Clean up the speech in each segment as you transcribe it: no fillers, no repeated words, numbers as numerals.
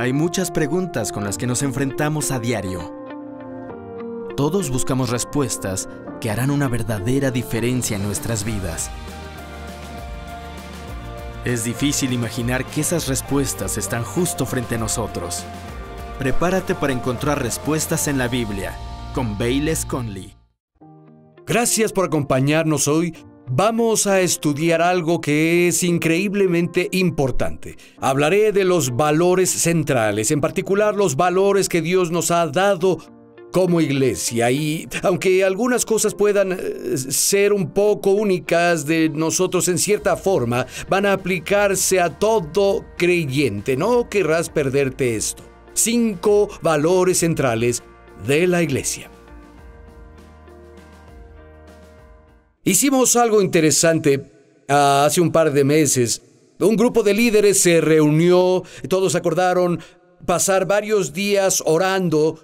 Hay muchas preguntas con las que nos enfrentamos a diario. Todos buscamos respuestas que harán una verdadera diferencia en nuestras vidas. Es difícil imaginar que esas respuestas están justo frente a nosotros. Prepárate para encontrar respuestas en la Biblia con Bayless Conley. Gracias por acompañarnos hoy. Vamos a estudiar algo que es increíblemente importante. Hablaré de los valores centrales, en particular los valores que Dios nos ha dado como iglesia. Y aunque algunas cosas puedan ser un poco únicas de nosotros en cierta forma, van a aplicarse a todo creyente. No querrás perderte esto. 5 valores centrales de la iglesia. Hicimos algo interesante hace un par de meses. Un grupo de líderes se reunió, todos acordaron pasar varios días orando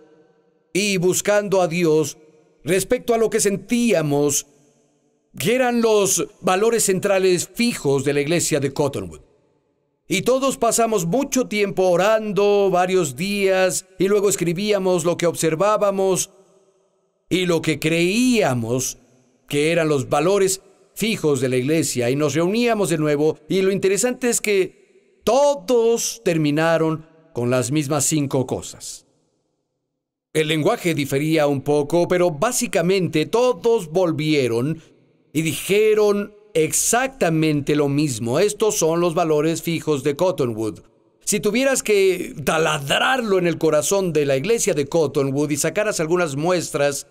y buscando a Dios respecto a lo que sentíamos que eran los valores centrales fijos de la iglesia de Cottonwood. Y todos pasamos mucho tiempo orando, varios días, y luego escribíamos lo que observábamos y lo que creíamos que eran los valores fijos de la iglesia, y nos reuníamos de nuevo, y lo interesante es que todos terminaron con las mismas 5 cosas. El lenguaje difería un poco, pero básicamente todos volvieron y dijeron exactamente lo mismo. Estos son los valores fijos de Cottonwood. Si tuvieras que taladrarlo en el corazón de la iglesia de Cottonwood y sacaras algunas muestras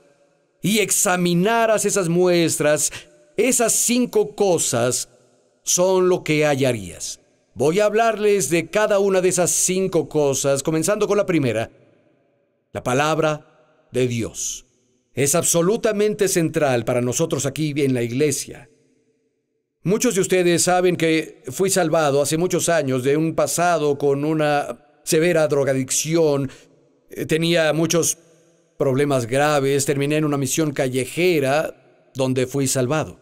y examinaras esas muestras, esas 5 cosas son lo que hallarías. Voy a hablarles de cada una de esas 5 cosas, comenzando con la primera. La palabra de Dios es absolutamente central para nosotros aquí en la iglesia. Muchos de ustedes saben que fui salvado hace muchos años de un pasado con una severa drogadicción. Tenía muchos problemas graves, terminé en una misión callejera donde fui salvado.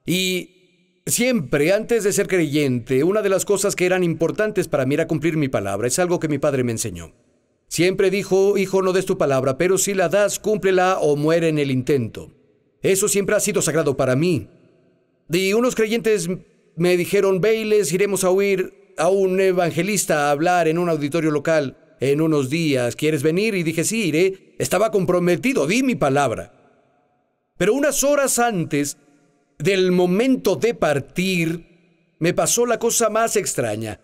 Y siempre, antes de ser creyente, una de las cosas que eran importantes para mí era cumplir mi palabra. Es algo que mi padre me enseñó. Siempre dijo: hijo, no des tu palabra, pero si la das, cúmplela o muere en el intento. Eso siempre ha sido sagrado para mí. Y unos creyentes me dijeron: Bayless, iremos a oír a un evangelista hablar en un auditorio local en unos días. ¿Quieres venir? Y dije: sí, iré. Estaba comprometido, di mi palabra. Pero unas horas antes del momento de partir, me pasó la cosa más extraña.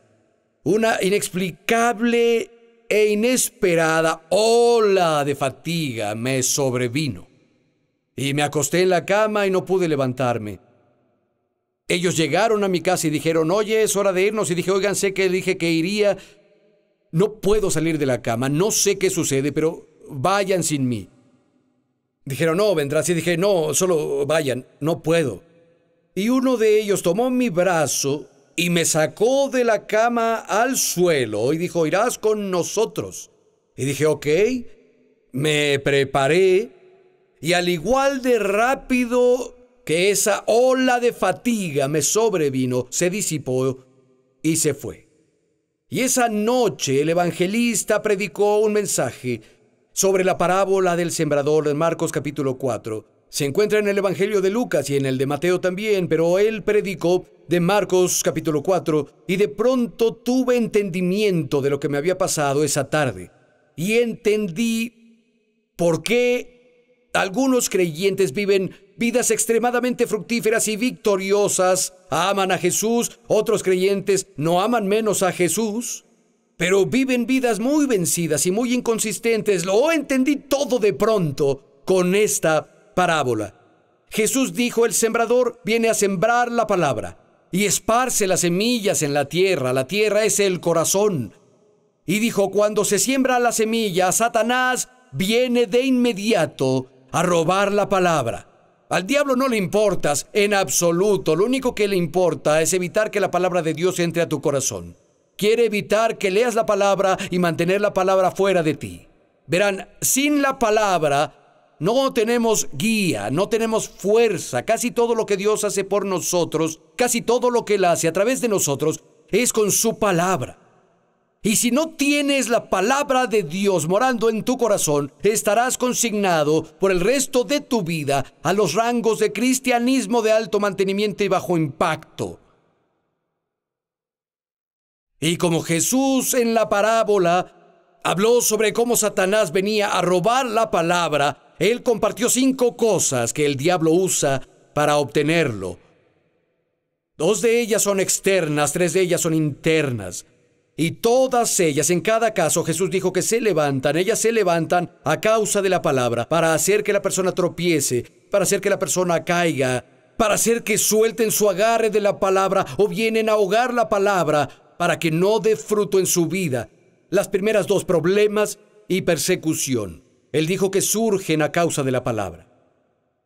Una inexplicable e inesperada ola de fatiga me sobrevino. Y me acosté en la cama y no pude levantarme. Ellos llegaron a mi casa y dijeron: oye, es hora de irnos. Y dije: oigan, sé que dije que iría. No puedo salir de la cama, no sé qué sucede, pero vayan sin mí. Dijeron: no, vendrás. Y dije: no, solo vayan, no puedo. Y uno de ellos tomó mi brazo y me sacó de la cama al suelo y dijo: irás con nosotros. Y dije: ok. Me preparé y al igual de rápido que esa ola de fatiga me sobrevino, se disipó y se fue. Y esa noche el evangelista predicó un mensaje sobre la parábola del sembrador de Marcos capítulo 4. Se encuentra en el Evangelio de Lucas y en el de Mateo también, pero él predicó de Marcos capítulo 4 y de pronto tuve entendimiento de lo que me había pasado esa tarde. Y entendí por qué algunos creyentes viven vidas extremadamente fructíferas y victoriosas, aman a Jesús, otros creyentes no aman menos a Jesús, pero viven vidas muy vencidas y muy inconsistentes. Lo entendí todo de pronto con esta parábola. Jesús dijo: el sembrador viene a sembrar la palabra y esparce las semillas en la tierra. La tierra es el corazón. Y dijo: cuando se siembra la semilla, Satanás viene de inmediato a robar la palabra. Al diablo no le importas en absoluto. Lo único que le importa es evitar que la palabra de Dios entre a tu corazón. Quiere evitar que leas la palabra y mantener la palabra fuera de ti. Verán, sin la palabra no tenemos guía, no tenemos fuerza. Casi todo lo que Dios hace por nosotros, casi todo lo que Él hace a través de nosotros, es con su palabra. Y si no tienes la palabra de Dios morando en tu corazón, estarás consignado por el resto de tu vida a los rangos de cristianismo de alto mantenimiento y bajo impacto. Y como Jesús en la parábola habló sobre cómo Satanás venía a robar la palabra, Él compartió 5 cosas que el diablo usa para obtenerlo. 2 de ellas son externas, 3 de ellas son internas. Y todas ellas, en cada caso, Jesús dijo que ellas se levantan a causa de la palabra, para hacer que la persona tropiece, para hacer que la persona caiga, para hacer que suelten su agarre de la palabra o vienen a ahogar la palabra para que no dé fruto en su vida. Las primeras 2, problemas y persecución. Él dijo que surgen a causa de la palabra,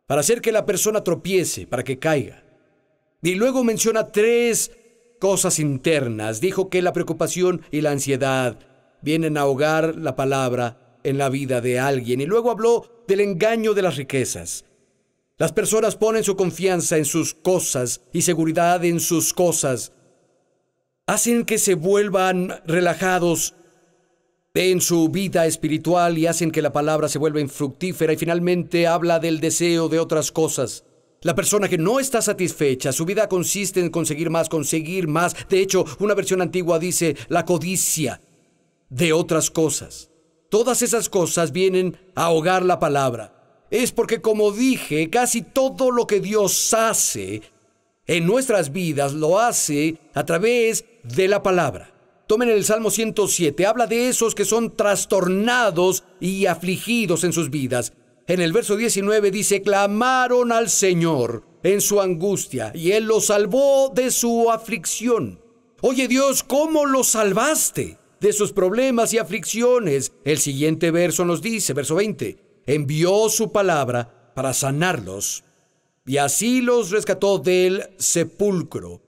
para hacer que la persona tropiece, para que caiga. Y luego menciona 3 cosas internas. Dijo que la preocupación y la ansiedad vienen a ahogar la palabra en la vida de alguien. Y luego habló del engaño de las riquezas. Las personas ponen su confianza en sus cosas y seguridad en sus cosas. Hacen que se vuelvan relajados en su vida espiritual y hacen que la palabra se vuelva infructífera, y finalmente habla del deseo de otras cosas. La persona que no está satisfecha, su vida consiste en conseguir más. De hecho, una versión antigua dice la codicia de otras cosas. Todas esas cosas vienen a ahogar la palabra. Es porque, como dije, casi todo lo que Dios hace en nuestras vidas lo hace a través de la palabra. Tomen el Salmo 107, habla de esos que son trastornados y afligidos en sus vidas. En el verso 19 dice: clamaron al Señor en su angustia, y Él los salvó de su aflicción. Oye, Dios, ¿cómo los salvaste de sus problemas y aflicciones? El siguiente verso nos dice, verso 20, envió su palabra para sanarlos, y así los rescató del sepulcro.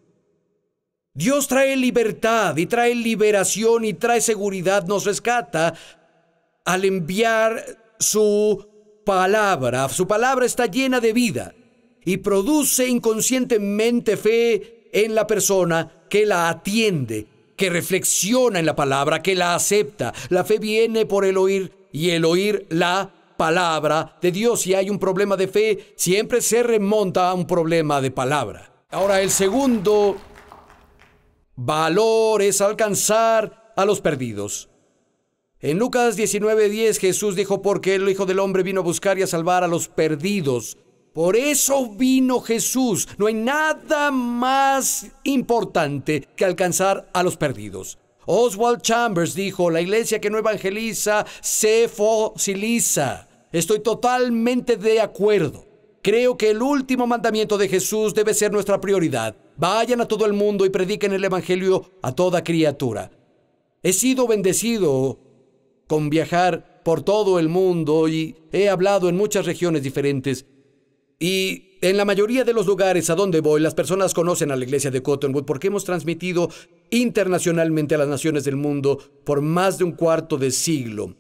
Dios trae libertad y trae liberación y trae seguridad, nos rescata al enviar su palabra. Su palabra está llena de vida y produce inconscientemente fe en la persona que la atiende, que reflexiona en la palabra, que la acepta. La fe viene por el oír, y el oír la palabra de Dios. Si hay un problema de fe, siempre se remonta a un problema de palabra. Ahora, el segundo valor es alcanzar a los perdidos. En Lucas 19:10 Jesús dijo: porque el Hijo del Hombre vino a buscar y a salvar a los perdidos. Por eso vino Jesús. No hay nada más importante que alcanzar a los perdidos. Oswald Chambers dijo: la iglesia que no evangeliza se fosiliza. Estoy totalmente de acuerdo. Creo que el último mandamiento de Jesús debe ser nuestra prioridad. Vayan a todo el mundo y prediquen el evangelio a toda criatura. He sido bendecido con viajar por todo el mundo y he hablado en muchas regiones diferentes. Y en la mayoría de los lugares a donde voy, las personas conocen a la iglesia de Cottonwood porque hemos transmitido internacionalmente a las naciones del mundo por más de un cuarto de siglo.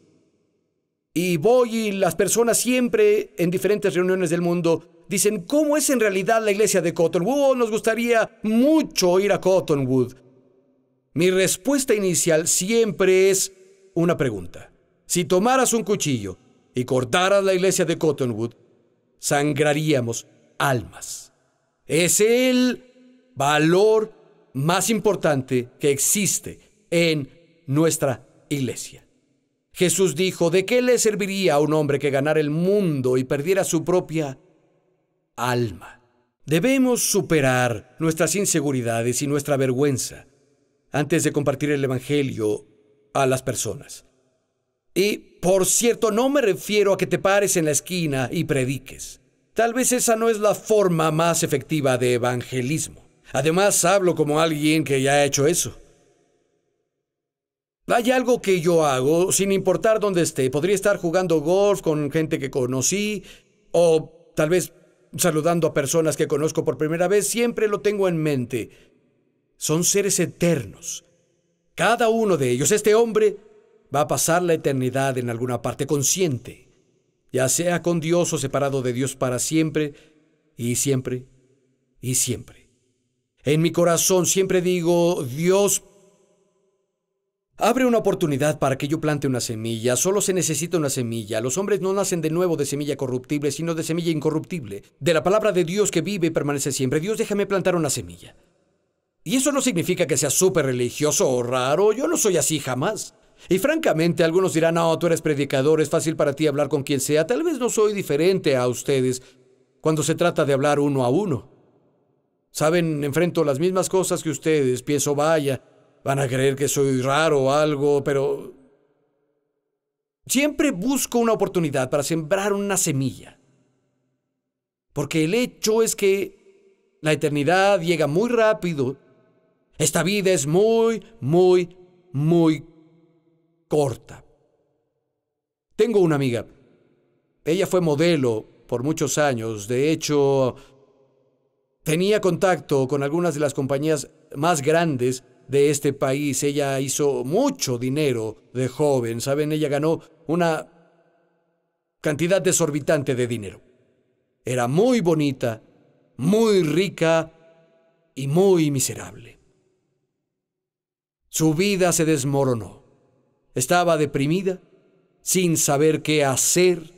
Y voy y las personas siempre en diferentes reuniones del mundo dicen: ¿cómo es en realidad la iglesia de Cottonwood? Nos gustaría mucho ir a Cottonwood. Mi respuesta inicial siempre es una pregunta. Si tomaras un cuchillo y cortaras la iglesia de Cottonwood, sangraríamos almas. Es el valor más importante que existe en nuestra iglesia. Jesús dijo: ¿de qué le serviría a un hombre que ganara el mundo y perdiera su propia alma? Debemos superar nuestras inseguridades y nuestra vergüenza antes de compartir el evangelio a las personas. Y, por cierto, no me refiero a que te pares en la esquina y prediques. Tal vez esa no es la forma más efectiva de evangelismo. Además, hablo como alguien que ya ha hecho eso. Hay algo que yo hago sin importar dónde esté. Podría estar jugando golf con gente que conocí, o tal vez saludando a personas que conozco por primera vez. Siempre lo tengo en mente. Son seres eternos. Cada uno de ellos. Este hombre va a pasar la eternidad en alguna parte, consciente, ya sea con Dios o separado de Dios para siempre y siempre y siempre. En mi corazón siempre digo: Dios, Abre una oportunidad para que yo plante una semilla. Solo se necesita una semilla. Los hombres no nacen de nuevo de semilla corruptible, sino de semilla incorruptible. De la palabra de Dios que vive y permanece siempre. Dios, déjame plantar una semilla. Y eso no significa que sea súper religioso o raro. Yo no soy así jamás. Y francamente, algunos dirán, no, tú eres predicador, es fácil para ti hablar con quien sea. Tal vez no soy diferente a ustedes cuando se trata de hablar uno a uno. Saben, enfrento las mismas cosas que ustedes. Pienso, vaya, van a creer que soy raro o algo, pero siempre busco una oportunidad para sembrar una semilla. Porque el hecho es que la eternidad llega muy rápido. Esta vida es muy corta. Tengo una amiga. Ella fue modelo por muchos años. De hecho, tenía contacto con algunas de las compañías más grandes de este país. Ella hizo mucho dinero de joven. ¿Saben? Ella ganó una cantidad desorbitante de dinero. Era muy bonita, muy rica y muy miserable. Su vida se desmoronó. Estaba deprimida, sin saber qué hacer.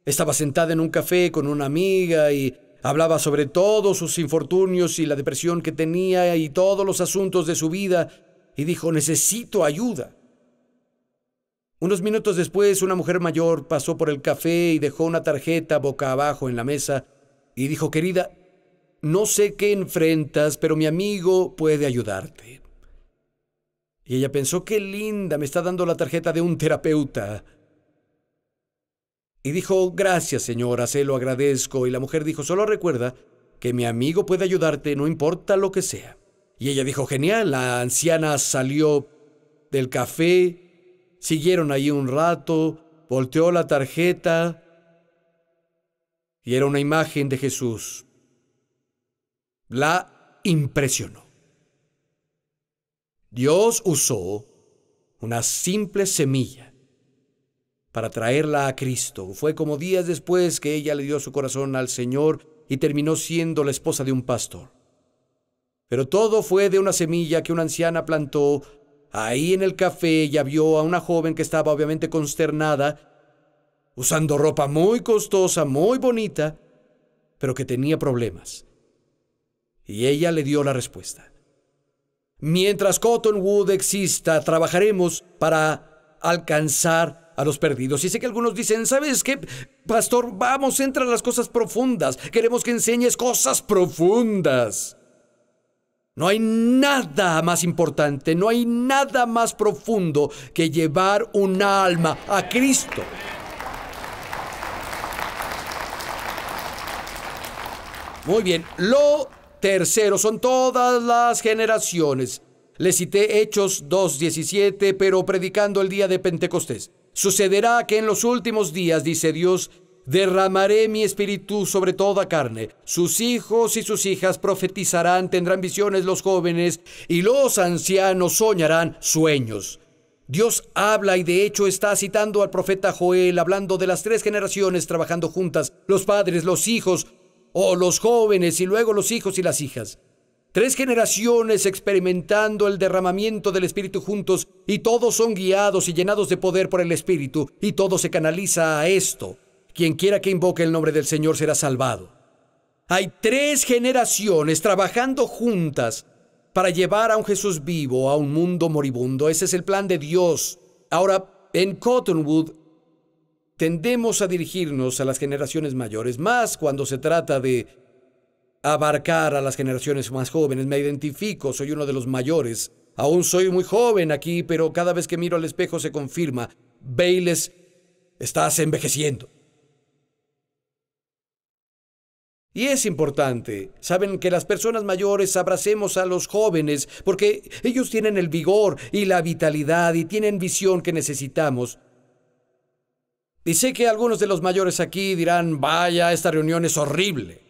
Estaba sentada en un café con una amiga y hablaba sobre todos sus infortunios y la depresión que tenía y todos los asuntos de su vida, y dijo, necesito ayuda. Unos minutos después, una mujer mayor pasó por el café y dejó una tarjeta boca abajo en la mesa y dijo, querida, no sé qué enfrentas, pero mi amigo puede ayudarte. Y ella pensó, qué linda, me está dando la tarjeta de un terapeuta. Y dijo, gracias señora, se lo agradezco. Y la mujer dijo, solo recuerda que mi amigo puede ayudarte, no importa lo que sea. Y ella dijo, genial. La anciana salió del café, siguieron ahí un rato, volteó la tarjeta y era una imagen de Jesús. La impresionó. Dios usó una simple semilla para traerla a Cristo. Fue como días después que ella le dio su corazón al Señor y terminó siendo la esposa de un pastor. Pero todo fue de una semilla que una anciana plantó ahí en el café. Ella vio a una joven que estaba obviamente consternada, usando ropa muy costosa, muy bonita, pero que tenía problemas. Y ella le dio la respuesta. Mientras Cottonwood exista, trabajaremos para alcanzar a los perdidos. Y sé que algunos dicen, ¿sabes qué, pastor? Vamos, entra a las cosas profundas. Queremos que enseñes cosas profundas. No hay nada más importante, no hay nada más profundo que llevar un alma a Cristo. Muy bien, lo tercero son todas las generaciones. Les cité Hechos 2:17, pero predicando el día de Pentecostés. Sucederá que en los últimos días, dice Dios, derramaré mi espíritu sobre toda carne. Sus hijos y sus hijas profetizarán, tendrán visiones los jóvenes, y los ancianos soñarán sueños. Dios habla y de hecho está citando al profeta Joel, hablando de las 3 generaciones trabajando juntas, los padres, los hijos, o los jóvenes y luego los hijos y las hijas. 3 generaciones experimentando el derramamiento del Espíritu juntos, y todos son guiados y llenados de poder por el Espíritu, y todo se canaliza a esto. Quien quiera que invoque el nombre del Señor será salvado. Hay 3 generaciones trabajando juntas para llevar a un Jesús vivo a un mundo moribundo. Ese es el plan de Dios. Ahora, en Cottonwood, tendemos a dirigirnos a las generaciones mayores, más cuando se trata de abarcar a las generaciones más jóvenes. Me identifico, soy uno de los mayores. Aún soy muy joven aquí, pero cada vez que miro al espejo se confirma. Bayless, estás envejeciendo. Y es importante, saben, que las personas mayores abracemos a los jóvenes, porque ellos tienen el vigor y la vitalidad y tienen visión que necesitamos. Y sé que algunos de los mayores aquí dirán, vaya, esta reunión es horrible.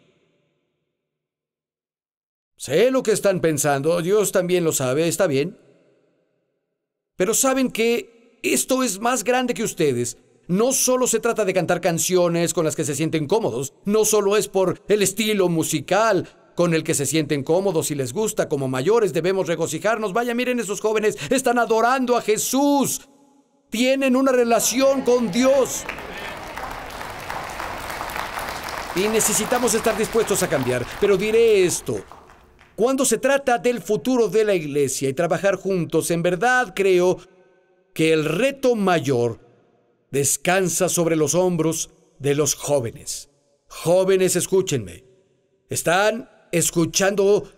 Sé lo que están pensando, Dios también lo sabe, está bien. Pero saben que esto es más grande que ustedes. No solo se trata de cantar canciones con las que se sienten cómodos, no solo es por el estilo musical, con el que se sienten cómodos y les gusta. Como mayores debemos regocijarnos. Vaya, miren, esos jóvenes están adorando a Jesús. Tienen una relación con Dios. Y necesitamos estar dispuestos a cambiar. Pero diré esto: cuando se trata del futuro de la iglesia y trabajar juntos, en verdad creo que el reto mayor descansa sobre los hombros de los jóvenes. Jóvenes, escúchenme. Están escuchando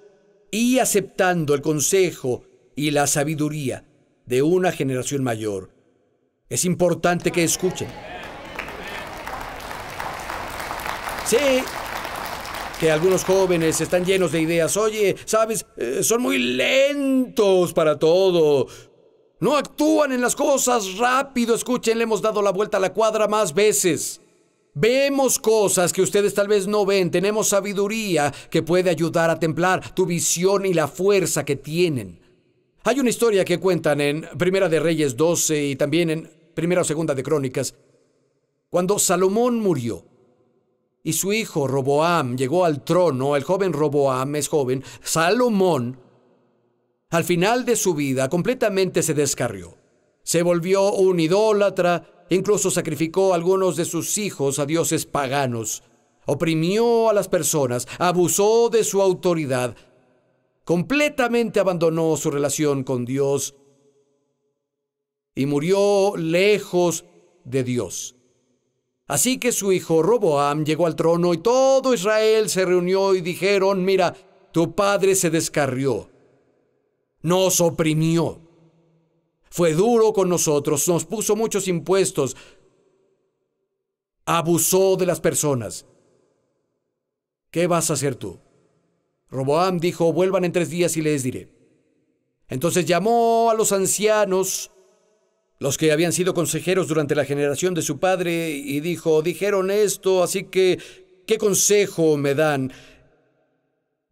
y aceptando el consejo y la sabiduría de una generación mayor. Es importante que escuchen. Sé que algunos jóvenes están llenos de ideas. Oye, ¿sabes? Son muy lentos para todo. No actúan en las cosas rápido. Escuchen, le hemos dado la vuelta a la cuadra más veces. Vemos cosas que ustedes tal vez no ven. Tenemos sabiduría que puede ayudar a templar tu visión y la fuerza que tienen. Hay una historia que cuentan en Primera de Reyes 12 y también en Primera o Segunda de Crónicas. Cuando Salomón murió y su hijo Roboam llegó al trono, el joven Roboam es joven, Salomón, al final de su vida, completamente se descarrió. Se volvió un idólatra, incluso sacrificó a algunos de sus hijos a dioses paganos, oprimió a las personas, abusó de su autoridad, completamente abandonó su relación con Dios y murió lejos de Dios. Así que su hijo Roboam llegó al trono y todo Israel se reunió y dijeron: mira, tu padre se descarrió, nos oprimió, fue duro con nosotros, nos puso muchos impuestos, abusó de las personas. ¿Qué vas a hacer tú? Roboam dijo: vuelvan en 3 días y les diré. Entonces llamó a los ancianos, los que habían sido consejeros durante la generación de su padre, y dijo: dijeron esto, así que, ¿qué consejo me dan?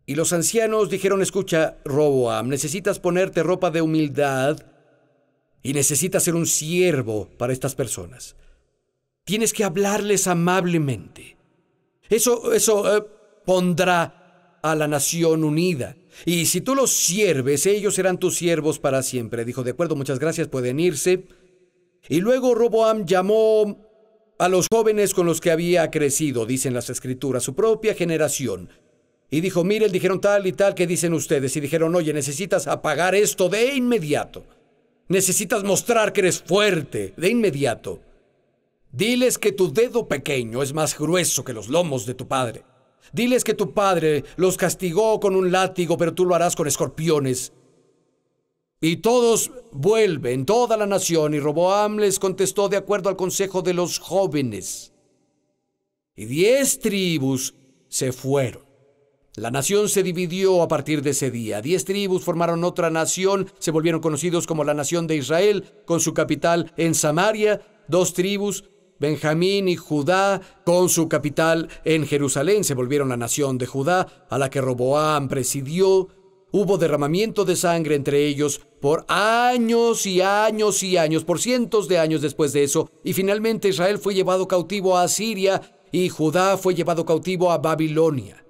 Y los ancianos dijeron: escucha, Roboam, necesitas ponerte ropa de humildad y necesitas ser un siervo para estas personas. Tienes que hablarles amablemente. Eso pondrá a la nación unida. Y si tú los sirves, ellos serán tus siervos para siempre. Dijo: de acuerdo, muchas gracias, pueden irse. Y luego Roboam llamó a los jóvenes con los que había crecido, dicen las Escrituras, su propia generación. Y dijo: miren, dijeron tal y tal, ¿qué dicen ustedes? Y dijeron: oye, necesitas apagar esto de inmediato. Necesitas mostrar que eres fuerte de inmediato. Diles que tu dedo pequeño es más grueso que los lomos de tu padre. Diles que tu padre los castigó con un látigo, pero tú lo harás con escorpiones. Y todos vuelven, toda la nación, y Roboam les contestó de acuerdo al consejo de los jóvenes. Y 10 tribus se fueron. La nación se dividió a partir de ese día. 10 tribus formaron otra nación, se volvieron conocidos como la nación de Israel, con su capital en Samaria. 2 tribus, Benjamín y Judá, con su capital en Jerusalén, se volvieron la nación de Judá, a la que Roboam presidió. Hubo derramamiento de sangre entre ellos por años y años y años, por cientos de años después de eso, y finalmente Israel fue llevado cautivo a Asiria y Judá fue llevado cautivo a Babilonia.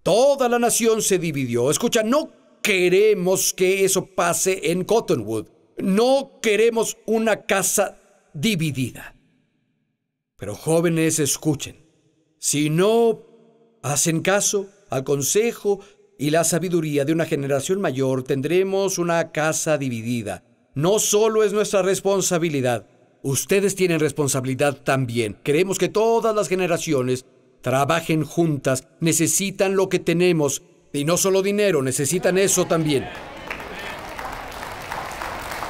Toda la nación se dividió. Escucha, no queremos que eso pase en Cottonwood. No queremos una casa dividida. Pero jóvenes, escuchen. Si no hacen caso al consejo y la sabiduría de una generación mayor, tendremos una casa dividida. No solo es nuestra responsabilidad, ustedes tienen responsabilidad también. Queremos que todas las generaciones trabajen juntas, necesitan lo que tenemos, y no solo dinero, necesitan eso también.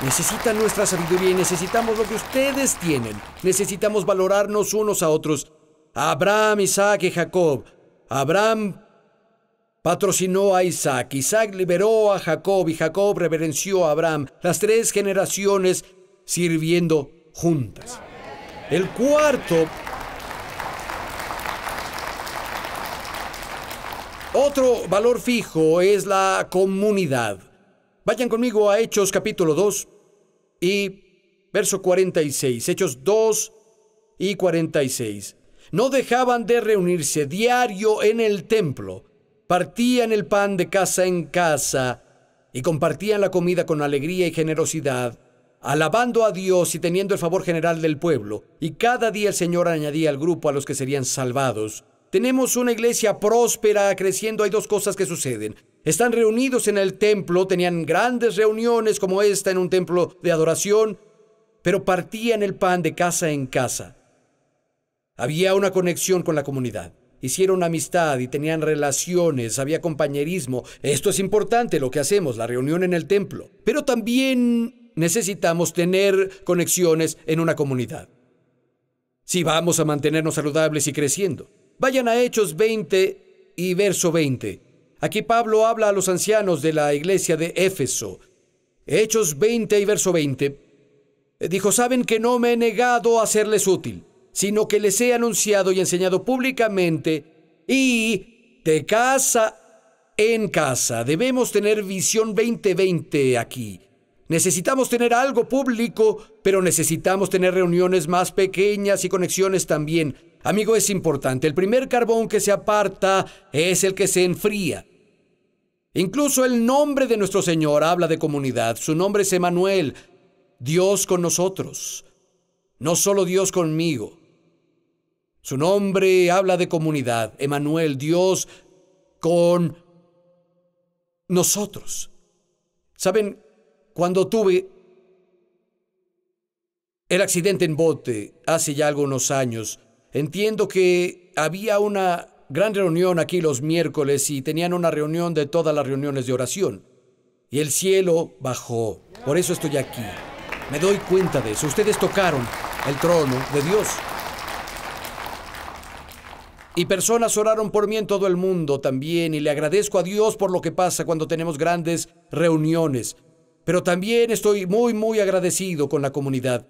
Necesitan nuestra sabiduría y necesitamos lo que ustedes tienen. Necesitamos valorarnos unos a otros. Abraham, Isaac y Jacob. Abraham patrocinó a Isaac, Isaac liberó a Jacob y Jacob reverenció a Abraham. Las 3 generaciones sirviendo juntas. El cuarto, otro valor fijo es la comunidad. Vayan conmigo a Hechos capítulo 2 y verso 46. Hechos 2 y 46. No dejaban de reunirse diario en el templo partían el pan de casa en casa y compartían la comida con alegría y generosidad, alabando a Dios y teniendo el favor general del pueblo. Y cada día el Señor añadía al grupo a los que serían salvados. Tenemos una iglesia próspera, creciendo. Hay dos cosas que suceden. Están reunidos en el templo, tenían grandes reuniones como esta en un templo de adoración, pero partían el pan de casa en casa. Había una conexión con la comunidad. Hicieron amistad y tenían relaciones, había compañerismo. Esto es importante, lo que hacemos, la reunión en el templo. Pero también necesitamos tener conexiones en una comunidad. Si vamos a mantenernos saludables y creciendo. Vayan a Hechos 20 y verso 20. Aquí Pablo habla a los ancianos de la iglesia de Éfeso. Hechos 20 y verso 20. Dijo, saben que no me he negado a serles útil, sino que les he anunciado y enseñado públicamente, y de casa en casa. Debemos tener visión 2020 aquí. Necesitamos tener algo público, pero necesitamos tener reuniones más pequeñas y conexiones también. Amigo, es importante. El primer carbón que se aparta es el que se enfría. Incluso el nombre de nuestro Señor habla de comunidad. Su nombre es Emmanuel, Dios con nosotros. No solo Dios conmigo. Su nombre habla de comunidad. Emmanuel, Dios con nosotros. ¿Saben? Cuando tuve el accidente en bote hace ya algunos años, entiendo que había una gran reunión aquí los miércoles y tenían una reunión de todas las reuniones de oración. Y el cielo bajó. Por eso estoy aquí. Me doy cuenta de eso. Ustedes tocaron el trono de Dios. Y personas oraron por mí en todo el mundo también, y le agradezco a Dios por lo que pasa cuando tenemos grandes reuniones. Pero también estoy muy agradecido con la comunidad,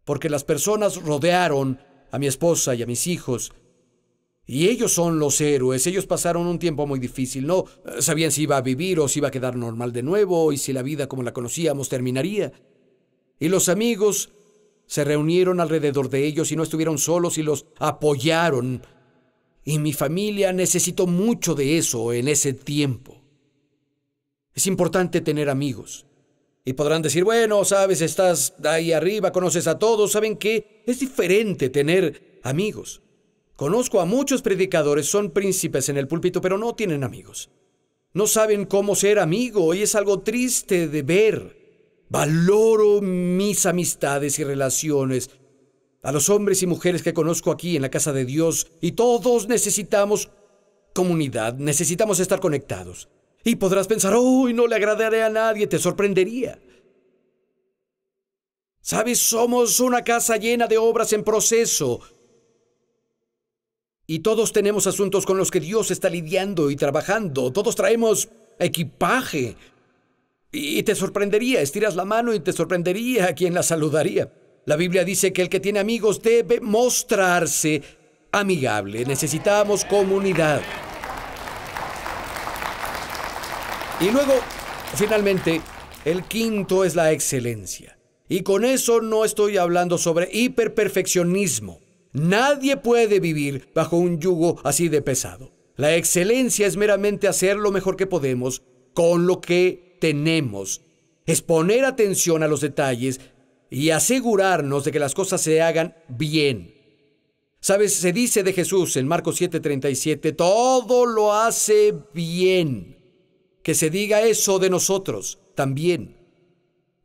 porque las personas rodearon a mi esposa y a mis hijos, y ellos son los héroes. Ellos pasaron un tiempo muy difícil, no sabían si iba a vivir o si iba a quedar normal de nuevo, y si la vida como la conocíamos terminaría. Y los amigos se reunieron alrededor de ellos y no estuvieron solos y los apoyaron. Y mi familia necesitó mucho de eso en ese tiempo. Es importante tener amigos. Y podrán decir, bueno, sabes, estás ahí arriba, conoces a todos. ¿Saben qué? Es diferente tener amigos. Conozco a muchos predicadores, son príncipes en el púlpito, pero no tienen amigos. No saben cómo ser amigo y es algo triste de ver. Valoro mis amistades y relaciones, a los hombres y mujeres que conozco aquí en la casa de Dios, y todos necesitamos comunidad, necesitamos estar conectados. Y podrás pensar, uy, no le agradaré a nadie, te sorprendería. ¿Sabes? Somos una casa llena de obras en proceso. Y todos tenemos asuntos con los que Dios está lidiando y trabajando. Todos traemos equipaje. Y te sorprendería, estiras la mano y te sorprendería a quien la saludaría. La Biblia dice que el que tiene amigos debe mostrarse amigable. Necesitamos comunidad. Y luego, finalmente, el quinto es la excelencia. Y con eso no estoy hablando sobre hiperperfeccionismo. Nadie puede vivir bajo un yugo así de pesado. La excelencia es meramente hacer lo mejor que podemos con lo que tenemos. Es poner atención a los detalles y asegurarnos de que las cosas se hagan bien. ¿Sabes? Se dice de Jesús en Marcos 7:37, todo lo hace bien. Que se diga eso de nosotros también.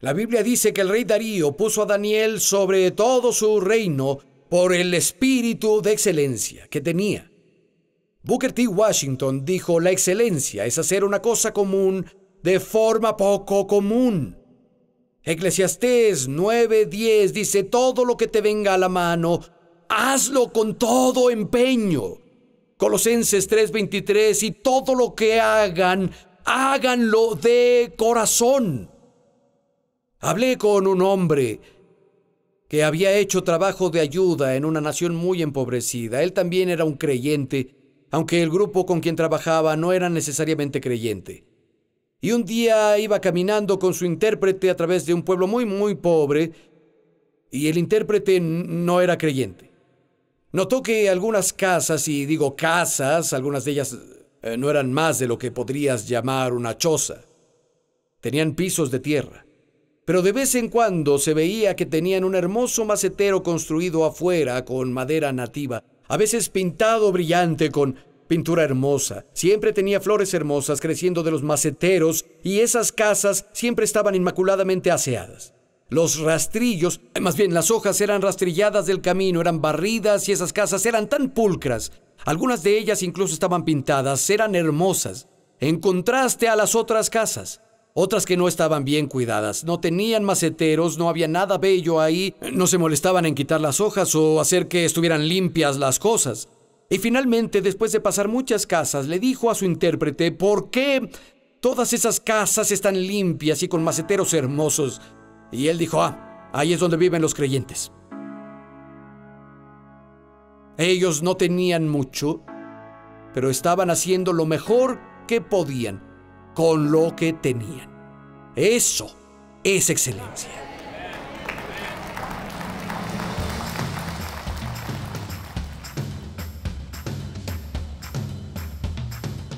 La Biblia dice que el rey Darío puso a Daniel sobre todo su reino por el espíritu de excelencia que tenía. Booker T. Washington dijo, la excelencia es hacer una cosa común de forma poco común. Eclesiastés 9:10 dice, todo lo que te venga a la mano, hazlo con todo empeño. Colosenses 3:23, y todo lo que hagan, háganlo de corazón. Hablé con un hombre que había hecho trabajo de ayuda en una nación muy empobrecida. Él también era un creyente, aunque el grupo con quien trabajaba no era necesariamente creyente. Y un día iba caminando con su intérprete a través de un pueblo muy pobre, y el intérprete no era creyente. Notó que algunas casas, y digo casas, algunas de ellas No eran más de lo que podrías llamar una choza. Tenían pisos de tierra, pero de vez en cuando se veía que tenían un hermoso macetero construido afuera con madera nativa, a veces pintado brillante con pintura hermosa. Siempre tenía flores hermosas creciendo de los maceteros y esas casas siempre estaban inmaculadamente aseadas. Los rastrillos, más bien las hojas eran rastrilladas del camino, eran barridas y esas casas eran tan pulcras. Algunas de ellas incluso estaban pintadas, eran hermosas, en contraste a las otras casas. Otras que no estaban bien cuidadas, no tenían maceteros, no había nada bello ahí, no se molestaban en quitar las hojas o hacer que estuvieran limpias las cosas. Y finalmente, después de pasar muchas casas, le dijo a su intérprete: ¿por qué todas esas casas están limpias y con maceteros hermosos? Y él dijo: ahí es donde viven los creyentes. Ellos no tenían mucho, pero estaban haciendo lo mejor que podían con lo que tenían. Eso es excelencia.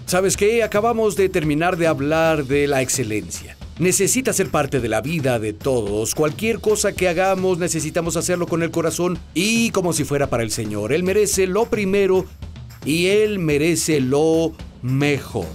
¿Sabes qué? Acabamos de terminar de hablar de la excelencia. Necesita ser parte de la vida de todos. Cualquier cosa que hagamos necesitamos hacerlo con el corazón y como si fuera para el Señor. Él merece lo primero y Él merece lo mejor.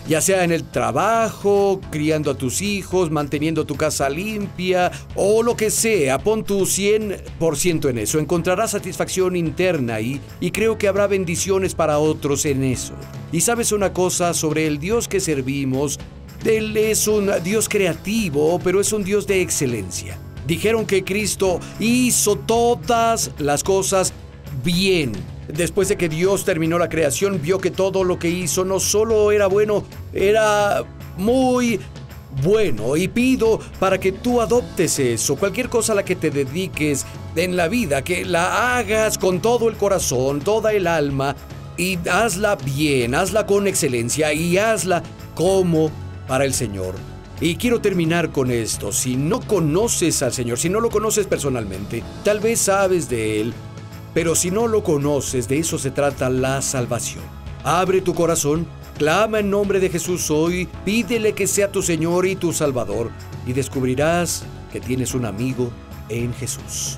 Ya sea en el trabajo, criando a tus hijos, manteniendo tu casa limpia o lo que sea, pon tu 100% en eso. Encontrarás satisfacción interna y creo que habrá bendiciones para otros en eso. Y sabes una cosa sobre el Dios que servimos, Él es un Dios creativo, pero es un Dios de excelencia. Dijeron que Cristo hizo todas las cosas bien. Después de que Dios terminó la creación, vio que todo lo que hizo no solo era bueno, era muy bueno. Y pido para que tú adoptes eso, cualquier cosa a la que te dediques en la vida, que la hagas con todo el corazón, toda el alma, y hazla bien, hazla con excelencia y hazla como para el Señor. Y quiero terminar con esto. Si no conoces al Señor, si no lo conoces personalmente, tal vez sabes de Él, pero si no lo conoces, de eso se trata la salvación. Abre tu corazón, clama en nombre de Jesús hoy, pídele que sea tu Señor y tu Salvador, y descubrirás que tienes un amigo en Jesús.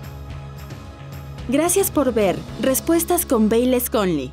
Gracias por ver Respuestas con Bayless Conley.